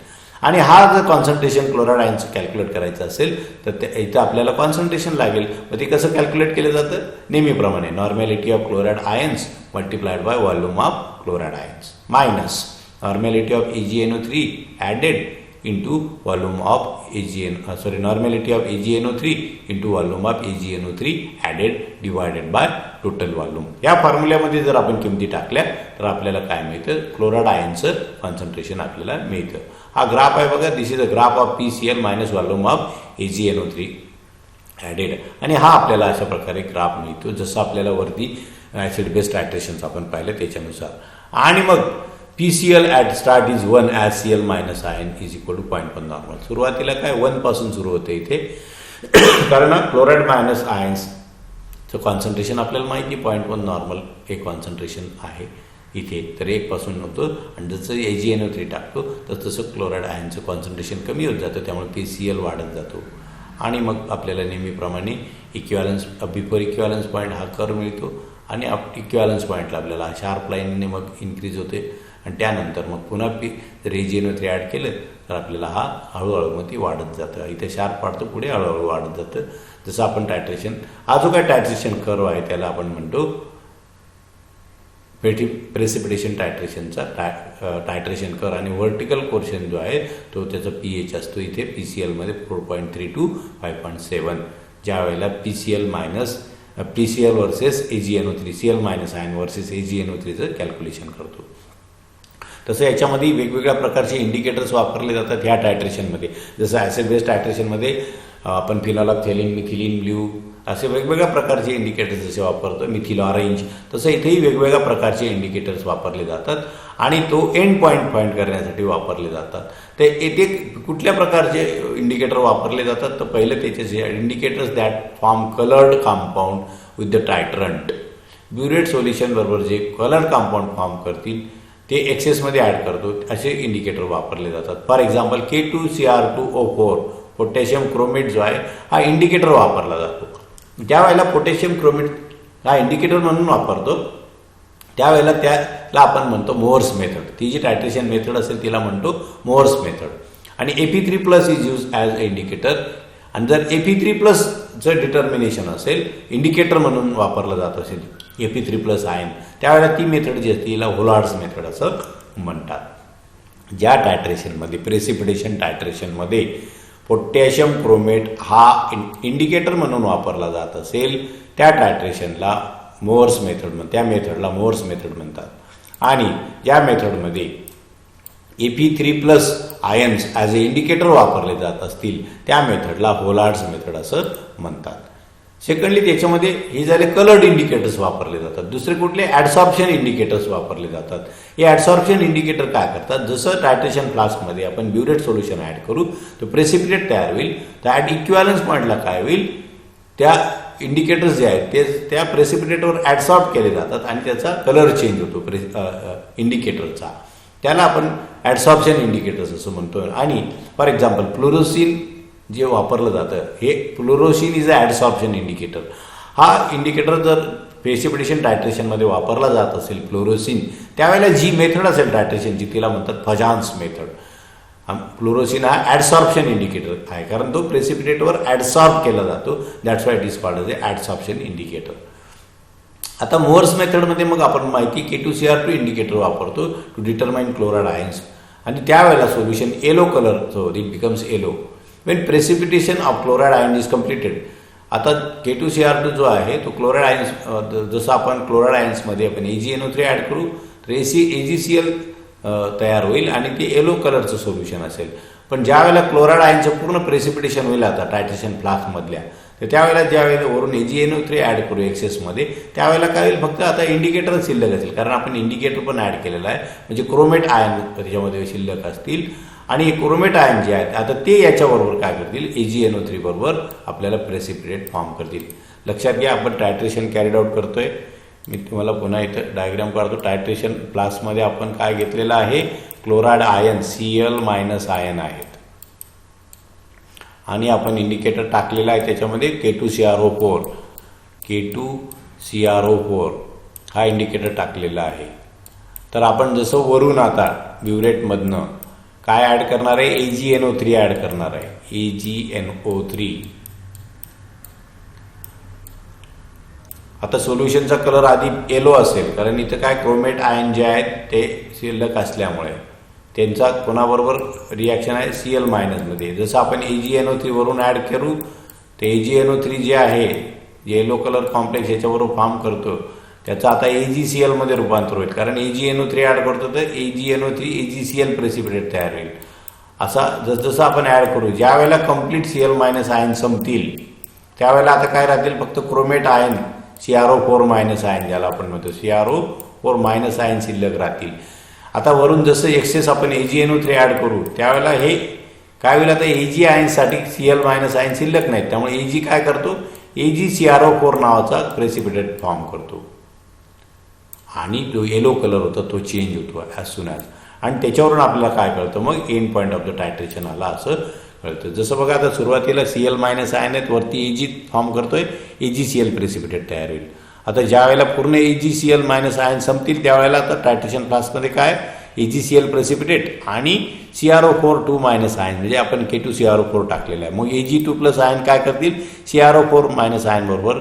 आणि हा जर concentration chloride आयनचं calculate करायचं असेल तर इथं आपल्याला कॉन्सन्ट्रेशन लागेल. मग ते कसं कॅल्क्युलेट केलं जातं? नेहमीप्रमाणे normality of chloride ions multiplied by volume of chloride ions minus normality of AgNO3 added into volume of normality of AgNO3 into volume of AgNO3 added divided by total volume. या फॉर्म्युल्यामध्ये जर आपण किमती टाकल्या तर आपल्याला काय मिळतं? क्लोराईड आयनचं कॉन्सन्ट्रेशन आपल्याला मिळतं. हा ग्राफ आहे बघा. This is a graph of PCl minus volume of AgNO3 added. आणि हा आपल्याला अशा प्रकारे ग्राफ मिळतो जसं आपल्याला वरती ॲसिड बेस टायट्रेशन्स आपण पाहिलं त्याच्यानुसार. आणि मग PCl at start is 1 as Cl minus ion is equal to 0.1 normal. सुरुवातीला काय 1 पासून सुरू होते इथे कारण क्लोराईड मायनस आयन्सचं कॉन्सन्ट्रेशन आपल्याला माहिती 0.1 नॉर्मल हे कॉन्सन्ट्रेशन आहे इथे. तर 1 पासून होतं आणि जसं AgNO3 टाकतो तसं क्लोराईड आयनचं कॉन्सन्ट्रेशन कमी होत जातं त्यामुळे PCl वाढत जातो. आणि मग आपल्याला नेहमीप्रमाणे इक्विवॅलन्स बिफोर इक्विवॅलन्स पॉईंट हा कर्व मिळतो आणि इक्विवॅलन्स पॉईंटला आपल्याला शार्प लाईनने मग इन्क्रीज होते आणि त्यानंतर मग पुन्हा जर AgNO3 ॲड केलं तर आपल्याला हा हळूहळू मग ती वाढत जातं. इथे शार्प वाढतं, पुढे हळूहळू वाढत जातं. जसं आपण टायट्रेशन, हा जो काय टायट्रेशन कर्व आहे त्याला आपण म्हणतो प्रेसिपिटेशन टायट्रेशनचा टायट्रेशन कर्व. आणि व्हर्टिकल पोर्शन जो आहे तो त्याचा pH असतो इथे PClमध्ये 4.3 to 5.7. ज्या वेळेला PCl versus AgNO3, Cl- ion versus AgNO3चं कॅल्क्युलेशन करतो. तसं याच्यामध्ये वेगवेगळ्या प्रकारचे इंडिकेटर्स वापरले जातात ह्या टायट्रेशनमध्ये. जसं ॲसिड बेस टायट्रेशनमध्ये आपण फिनॉलॅप्थेलिन, मिथिलीन ब्ल्यू असे वेगवेगळ्या प्रकारचे इंडिकेटर्स जसे वापरतो, मिथिल ऑरेंज, तसं इथेही वेगवेगळ्या प्रकारचे इंडिकेटर्स वापरले जातात आणि तो एंड पॉईंट फाइंड करण्यासाठी वापरले जातात. ते येथे कुठल्या प्रकारचे इंडिकेटर वापरले जातात तर पहिलं त्याचे indicators that form coloured compound with the titrant. Burette solution बरोबर जे कलर्ड कंपाऊंड फॉर्म करतील ते एक्सेसमध्ये ॲड करतो असे इंडिकेटर वापरले जातात. For example K2Cr2O4 potassium chromate जो आहे हा इंडिकेटर वापरला जातो. त्यावेळेला पोटॅशियम क्रोमेट हा इंडिकेटर म्हणून वापरतो त्यावेळेला त्याला आपण म्हणतो मोअर्स मेथड. ती जी टायट्रेशन मेथड असेल तिला म्हणतो मोअर्स मेथड. आणि Fe3+ is use as a indicator. आणि जर Fe3+चं डिटर्मिनेशन असेल इंडिकेटर म्हणून वापरलं जात असेल Fe3+ आयन, त्यावेळेला ती मेथड जी असते तिला होलार्ड्स मेथड असं म्हणतात. ज्या टायट्रेशनमध्ये प्रेसिपिटेशन टायट्रेशनमध्ये पोटॅशियम क्रोमेट हा इंडिकेटर म्हणून वापरला जात असेल त्या टायट्रेशनला मोअर्स मेथड त्या मेथडला मोअर्स मेथड म्हणतात. आणि या मेथडमध्ये Fe3+ ions as a indicator वापरले जात असतील त्या मेथडला होलार्ड्स मेथड असं म्हणतात. सेकंडली त्याच्यामध्ये हे झाले कलर्ड इंडिकेटर्स वापरले जातात. दुसरे कुठले ॲडसॉर्प्शन इंडिकेटर्स वापरले जातात. हे ॲडसॉर्प्शन इंडिकेटर काय करतात, जसं टायट्रेशन फ्लास्कमध्ये आपण ब्युरेट सोल्युशन ॲड करू तर प्रेसिपिटेट तयार होईल. त्या इक्विव्हॅलन्स पॉईंटला काय होईल, त्या इंडिकेटर्स जे आहेत ते त्या प्रेसिपिटेटवर ॲडसॉर्ब केले जातात आणि त्याचा कलर चेंज होतो इंडिकेटरचा. त्याला आपण ॲडसॉर्प्शन इंडिकेटर्स असं म्हणतो. आणि फॉर एक्झाम्पल फ्लोरोसिन जे वापरलं जातं हे fluorescein is a adsorption indicator. हा इंडिकेटर जर प्रेसिपिटेशन टायट्रेशनमध्ये वापरला जात असेल फ्लोरोसिन, त्यावेळेला जी मेथड असेल टायट्रेशनची तिला म्हणतात फजान्स मेथड. फ्लोरोसिन हा ॲडसॉर्प्शन इंडिकेटर आहे कारण तो प्रेसिपिटेटवर ॲडसॉर्ब केला जातो. That's why it is called as a adsorption indicator. आता मोअर्स मेथडमध्ये मग आपण माहिती K2Cr2 इंडिकेटर वापरतो टू डिटरमाइन क्लोराइड आयन्स. आणि त्यावेळेला सोल्युशन येलो कलरचं it becomes yellow vein precipitation of chloride ion is completed. आता K2Cr2 जो आहे तो क्लोराइड आयन्स, जसं आपण क्लोराइड आयन्समध्ये आपण AgNO3 ॲड करू तर AgCl तयार होईल आणि ते येलो कलरचं सोल्युशन असेल. पण ज्या वेळेला क्लोराइड आयनचं पूर्ण प्रेसिपिटेशन होईल आता टायट्रेशन फ्लास्कमधल्या, तर त्यावेळेला ज्या वेळेला वरून AgNO3 ॲड करू एक्सेसमध्ये त्यावेळेला काय होईल, फक्त आता इंडिकेटर शिल्लक असेल कारण आपण इंडिकेटर पण ॲड केलेलं आहे. म्हणजे क्रोमेट आयन त्याच्यामध्ये शिल्लक असतील आणि हे क्रोमेट आयन जे आहेत आता ते याच्याबरोबर काय करतील, AgNO3 बरोबर आपल्याला प्रेसिपिटेट फॉर्म करतील. लक्षात घ्या आपण टायट्रेशन कॅरीड आउट करतोय. मी तुम्हाला पुन्हा इथं डायग्राम काढतो. टायट्रेशन फ्लास्कमध्ये आपण काय घेतलेलं आहे, क्लोराइड आयन Cl- आयन आहेत आणि आपण इंडिकेटर टाकलेला आहे त्याच्यामध्ये K2Cr4 हा इंडिकेटर टाकलेला आहे. तर आपण जसं वरून आता ब्युरेटमधनं काय ॲड करणार आहे, AgNO3 ॲड करणार आहे. AgNO3. आता सोल्युशनचा कलर आधी येलो असेल कारण इथं काय क्रोमेट आयन जे आहेत ते शिल्लक असल्यामुळे त्यांचा कोणाबरोबर रिॲक्शन आहे Cl- मध्ये. जसं आपण AgNO3 वरून ॲड करू ते AgNO3 जे आहे येलो कलर कॉम्प्लेक्स याच्याबरोबर फॉर्म करतो त्याचं आता AgCl मध्ये रूपांतर होईल कारण AgNO3 ॲड करतो तर AgNO3 AgCl प्रेसिपिटेट तयार होईल. असा जसं आपण ॲड करू ज्या वेळेला कम्प्लीट Cl- आयन संपतील त्यावेळेला आता काय राहतील, फक्त क्रोमेट आयन CrO4- आयन ज्याला आपण म्हणतो CrO4- आयन शिल्लक राहतील. आता वरून जसं एक्सेस आपण AgNO3 ॲड करू त्यावेळेला हे काय होईल, आता Ag आयनसाठी Cl- आयन शिल्लक नाहीत त्यामुळे Ag काय करतो, AgCrO4 नावाचा प्रेसिपिटेट फॉर्म करतो आणि जो येलो कलर होता तो चेंज होतो ॲज सुन ॲज. आणि त्याच्यावरून आपल्याला काय कळतं, मग एंड पॉईंट ऑफ द टायट्रेशन आला असं कळतं. जसं बघा आता सुरुवातीला Cl- आयन आहेत, वरती Ag फॉर्म करतोय, AgCl प्रेसिपिटेट तयार होईल. आता ज्या वेळेला पूर्ण AgCl- आयन संपतील त्यावेळेला आता टायट्रेशन फ्लास्कमध्ये काय AgCl प्रेसिपिटेट आणि CrO4 2 मायनस आयन म्हणजे आपण K2CrO4 टाकलेला आहे. मग Ag2 प्लस आयन काय करतील, CrO4 मायनस आयन बरोबर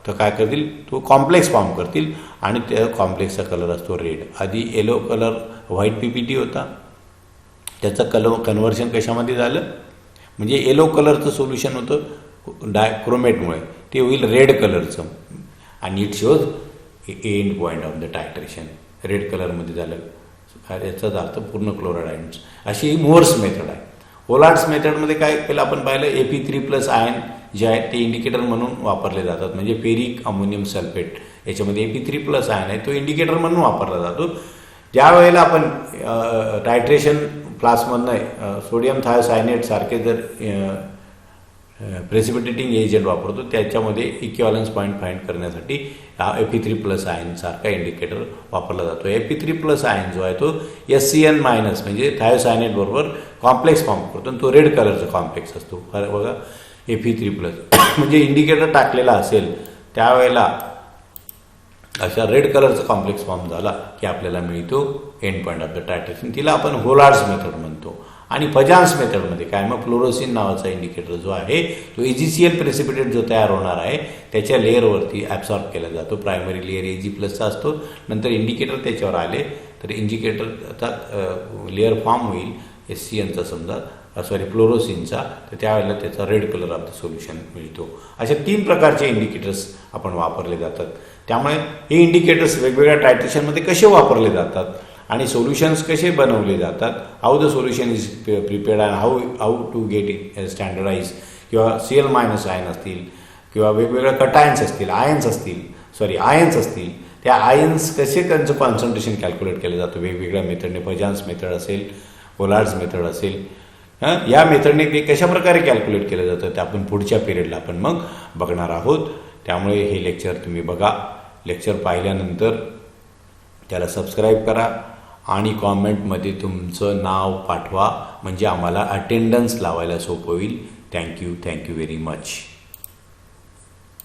तर काय करतील, तो कॉम्प्लेक्स फॉर्म करतील आणि त्या कॉम्प्लेक्सचा कलर असतो रेड. आधी येलो कलर व्हाईट PPT होता, त्याचं कन्व्हर्शन कशामध्ये झालं, म्हणजे येलो कलरचं सोल्युशन होतं क्रोमेटमुळे, ते होईल रेड कलरचं आणि it shows end point of the titration red कलरमध्ये झालं. याचाच अर्थ पूर्ण क्लोराईड आयन्स. अशी ही मोर्स मेथड आहे. ओलार्ड्स मेथडमध्ये काय केलं आपण पाहिलं, Ap3+ आयन जे आहेत ते इंडिकेटर म्हणून वापरले जातात. म्हणजे फेरिक अमोनियम सल्फेट याच्यामध्ये Ap3+ आयन आहे, तो इंडिकेटर म्हणून वापरला जातो. ज्या वेळेला आपण टायट्रेशन फ्लास्कमधनं सोडियम थायोसायनेट सारखे जर प्रेसिपिटेटिंग एजंट वापरतो, त्याच्यामध्ये इक्विव्हॅलन्स पॉईंट फाइंड करण्यासाठी Ap3+ आयन सारखा इंडिकेटर वापरला जातो. Ap3+ आयन जो आहे तो SCN- म्हणजे थायोसायनेट बरोबर कॉम्प्लेक्स फॉर्म करतो आणि तो रेड कलरचा कॉम्प्लेक्स असतो. बघा Ap3+ म्हणजे इंडिकेटर टाकलेला असेल त्यावेळेला अशा रेड कलरचा कॉम्प्लेक्स फॉर्म झाला की आपल्याला मिळतो एंड पॉईंट ऑफ द टायट्रेशन. तिला आपण होलार्ड्स मेथड म्हणतो. आणि फजान्स मेथडमध्ये काय, मग फ्लोरोसिन नावाचा इंडिकेटर जो आहे तो AgCl प्रेसिपिटेट जो तयार होणार आहे त्याच्या लेअरवरती ॲब्सॉर्ब केला जातो. प्रायमरी लेअर Ag+ असतो, नंतर इंडिकेटर त्याच्यावर आले तर इंडिकेटरचा लेअर फॉर्म होईल SCNचा समजा फ्लोरोसिनचा, तर त्यावेळेला त्याचा red colour of the solution मिळतो. अशा 3 प्रकारचे इंडिकेटर्स आपण वापरले जातात. त्यामुळे हे इंडिकेटर्स वेगवेगळ्या टायट्रेशनमध्ये कसे वापरले जातात आणि सोल्युशन्स कसे बनवले जातात, how the solution is prepared and how to get it standardize, किंवा Cl- आयन असतील किंवा वेगवेगळ्या कटायन्स असतील, आयन्स असतील, त्या आयन्स कसे त्यांचं कॉन्सन्ट्रेशन कॅल्क्युलेट केलं जातं वेगवेगळ्या मेथडने, फजान्स मेथड असेल, होलार्ड्स मेथड असेल, या मेथडने ते कशा प्रकारे कॅल्क्युलेट केलं जातं ते आपण पुढच्या पिरियडला आपण मग बघणार आहोत. त्यामुळे हे लेक्चर तुम्ही बघा. लेक्चर पाहिल्यानंतर त्याला सबस्क्राईब करा आणि कॉमेंटमध्ये तुमचं नाव पाठवा, म्हणजे आम्हाला अटेंडन्स लावायला सोपं होईल. Thank you very much.